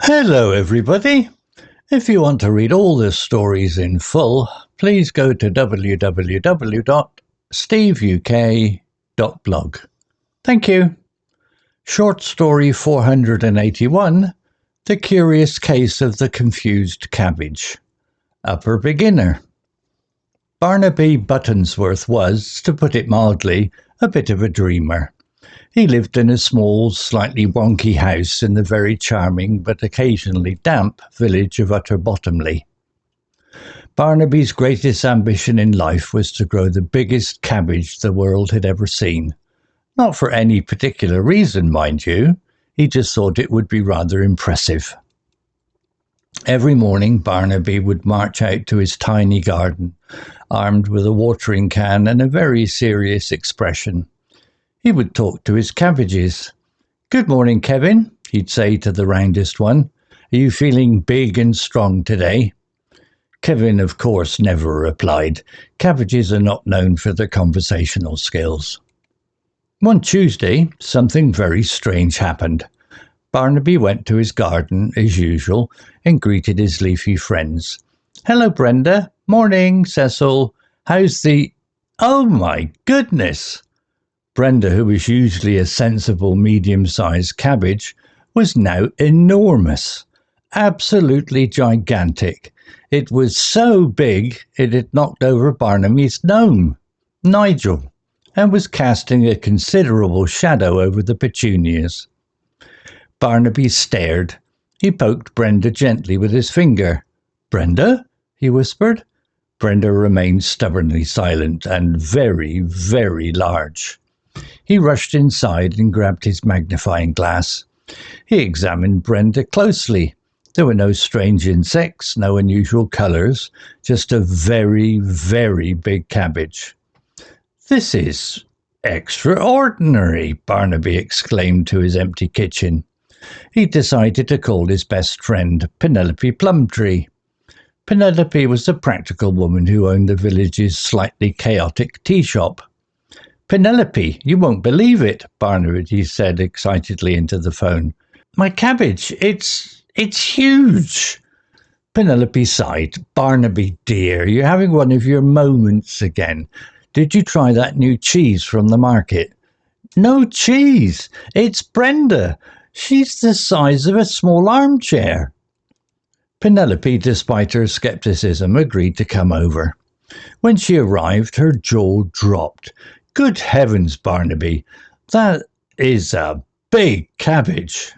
Hello everybody. If you want to read all the stories in full, please go to www.steveuk.blog. Thank you. Short story 481, The Curious Case of the Confused Cabbage. Upper beginner. Barnaby Buttonsworth was, to put it mildly, a bit of a dreamer. He lived in a small, slightly wonky house in the very charming but occasionally damp village of Upper Bottomley. Barnaby's greatest ambition in life was to grow the biggest cabbage the world had ever seen. Not for any particular reason, mind you. He just thought it would be rather impressive. Every morning Barnaby would march out to his tiny garden, armed with a watering can and a very serious expression. He would talk to his cabbages. "Good morning, Kevin," he'd say to the roundest one. "Are you feeling big and strong today?" Kevin, of course, never replied. Cabbages are not known for their conversational skills. One Tuesday, something very strange happened. Barnaby went to his garden, as usual, and greeted his leafy friends. "Hello, Brenda. Morning, Cecil. How's the—" "Oh, my goodness!" Brenda, who was usually a sensible medium-sized cabbage, was now enormous, absolutely gigantic. It was so big it had knocked over Barnaby's gnome, Nigel, and was casting a considerable shadow over the petunias. Barnaby stared. He poked Brenda gently with his finger. "Brenda?" he whispered. Brenda remained stubbornly silent and very, very large. He rushed inside and grabbed his magnifying glass. He examined Brenda closely. There were no strange insects, no unusual colours, just a very, very big cabbage. "This is extraordinary," Barnaby exclaimed to his empty kitchen. He decided to call his best friend Penelope Plumtree. Penelope was a practical woman who owned the village's slightly chaotic tea shop. "Penelope, you won't believe it," Barnaby said excitedly into the phone. "My cabbage, it's huge." Penelope sighed. "Barnaby dear, you're having one of your moments again. Did you try that new cheese from the market?" "No cheese. It's Brenda. She's the size of a small armchair." Penelope, despite her scepticism, agreed to come over. When she arrived, her jaw dropped. "Good heavens, Barnaby, that is a big cabbage."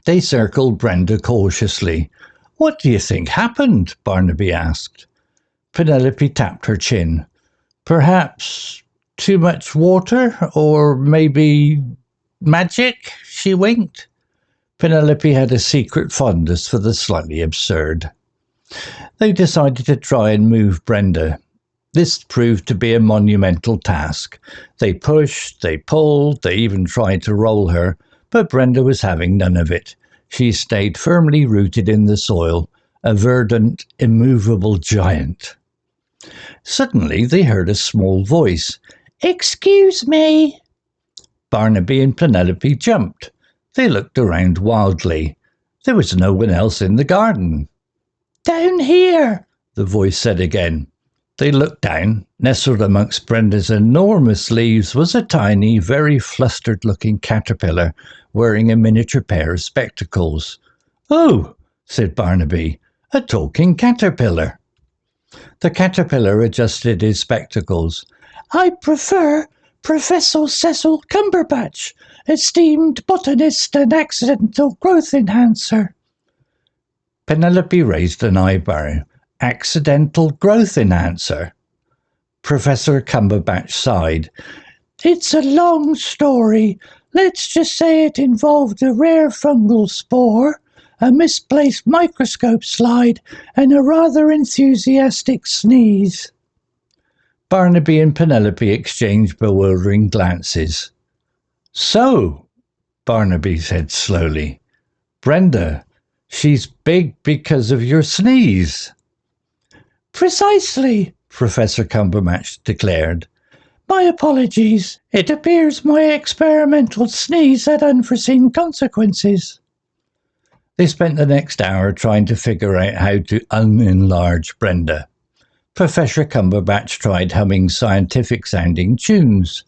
They circled Brenda cautiously. "What do you think happened?" Barnaby asked. Penelope tapped her chin. "Perhaps too much water, or maybe magic?" she winked. Penelope had a secret fondness for the slightly absurd. They decided to try and move Brenda. This proved to be a monumental task. They pushed, they pulled, they even tried to roll her, but Brenda was having none of it. She stayed firmly rooted in the soil, a verdant, immovable giant. Suddenly they heard a small voice. "Excuse me." Barnaby and Penelope jumped. They looked around wildly. There was no one else in the garden. "Down here," the voice said again. They looked down. Nestled amongst Brenda's enormous leaves was a tiny, very flustered-looking caterpillar wearing a miniature pair of spectacles. "Oh," said Barnaby, "a talking caterpillar." The caterpillar adjusted his spectacles. "I prefer Professor Cecil Cumberbatch, esteemed botanist and accidental growth enhancer." Penelope raised an eyebrow. "Accidental growth enhancer?" Professor Cumberbatch sighed. "It's a long story. Let's just say it involved a rare fungal spore, a misplaced microscope slide, and a rather enthusiastic sneeze." Barnaby and Penelope exchanged bewildering glances. "So," Barnaby said slowly, "Brenda, she's big because of your sneeze." "Precisely," Professor Cumberbatch declared. "My apologies. It appears my experimental sneeze had unforeseen consequences." They spent the next hour trying to figure out how to unenlarge Brenda. Professor Cumberbatch tried humming scientific-sounding tunes.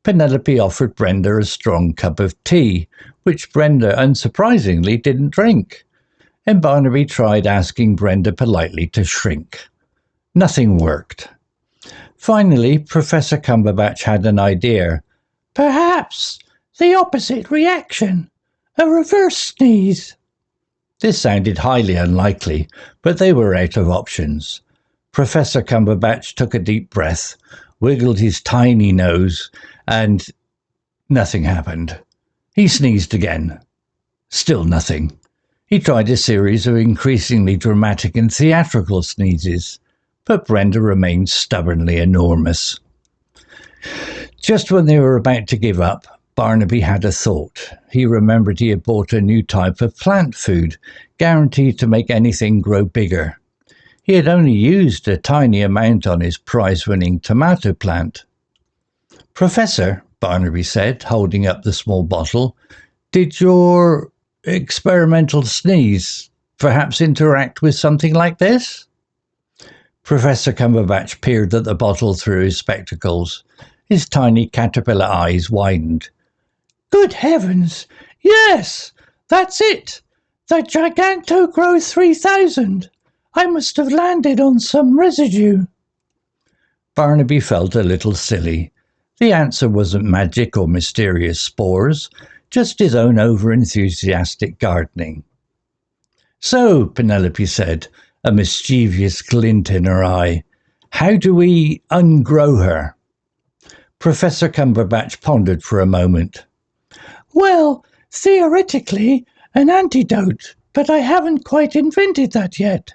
Penelope offered Brenda a strong cup of tea, which Brenda unsurprisingly didn't drink. And Barnaby tried asking Brenda politely to shrink. Nothing worked. Finally, Professor Cumberbatch had an idea. Perhaps the opposite reaction, a reverse sneeze. This sounded highly unlikely, but they were out of options. Professor Cumberbatch took a deep breath, wiggled his tiny nose, and nothing happened. He sneezed again. Still nothing. He tried a series of increasingly dramatic and theatrical sneezes, but Brenda remained stubbornly enormous. Just when they were about to give up, Barnaby had a thought. He remembered he had bought a new type of plant food, guaranteed to make anything grow bigger. He had only used a tiny amount on his prize-winning tomato plant. Professor, Barnaby said, holding up the small bottle, did your experimental sneeze perhaps interact with something like this? Professor Cumberbatch peered at the bottle through his spectacles. His tiny caterpillar eyes widened. Good heavens! Yes! That's it! The Gigantogrowth 3000! I must have landed on some residue. Barnaby felt a little silly. The answer wasn't magic or mysterious spores, just his own over-enthusiastic gardening. So, Penelope said, a mischievous glint in her eye, how do we ungrow her? Professor Cumberbatch pondered for a moment. Well, theoretically, an antidote, but I haven't quite invented that yet.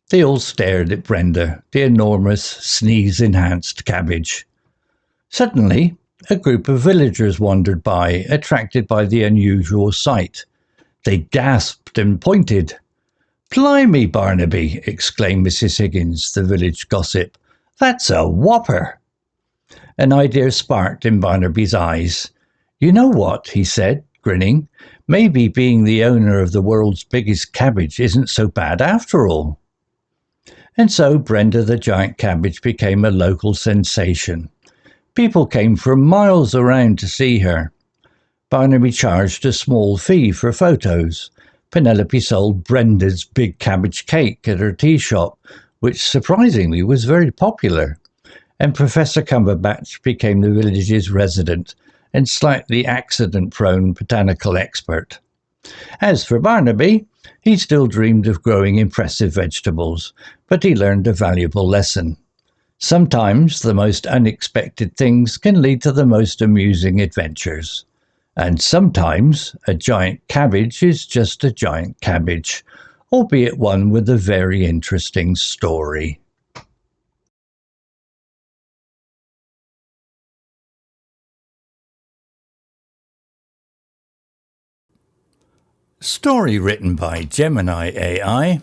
They all stared at Brenda, the enormous, sneeze-enhanced cabbage. Suddenly, a group of villagers wandered by, attracted by the unusual sight. They gasped and pointed. Blimey, Barnaby, exclaimed Mrs. Higgins, the village gossip. That's a whopper. An idea sparked in Barnaby's eyes. You know what, he said, grinning. Maybe being the owner of the world's biggest cabbage isn't so bad after all. And so Brenda the giant cabbage became a local sensation. People came from miles around to see her. Barnaby charged a small fee for photos. Penelope sold Brenda's big cabbage cake at her tea shop, which surprisingly was very popular. And Professor Cumberbatch became the village's resident and slightly accident-prone botanical expert. As for Barnaby, he still dreamed of growing impressive vegetables, but he learned a valuable lesson. Sometimes the most unexpected things can lead to the most amusing adventures. And sometimes a giant cabbage is just a giant cabbage, albeit one with a very interesting story. Story written by Gemini AI.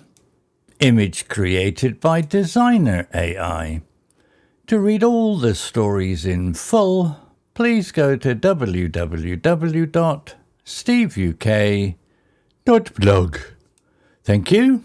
Image created by Designer AI. To read all the stories in full, please go to www.steveuk.blog. Thank you.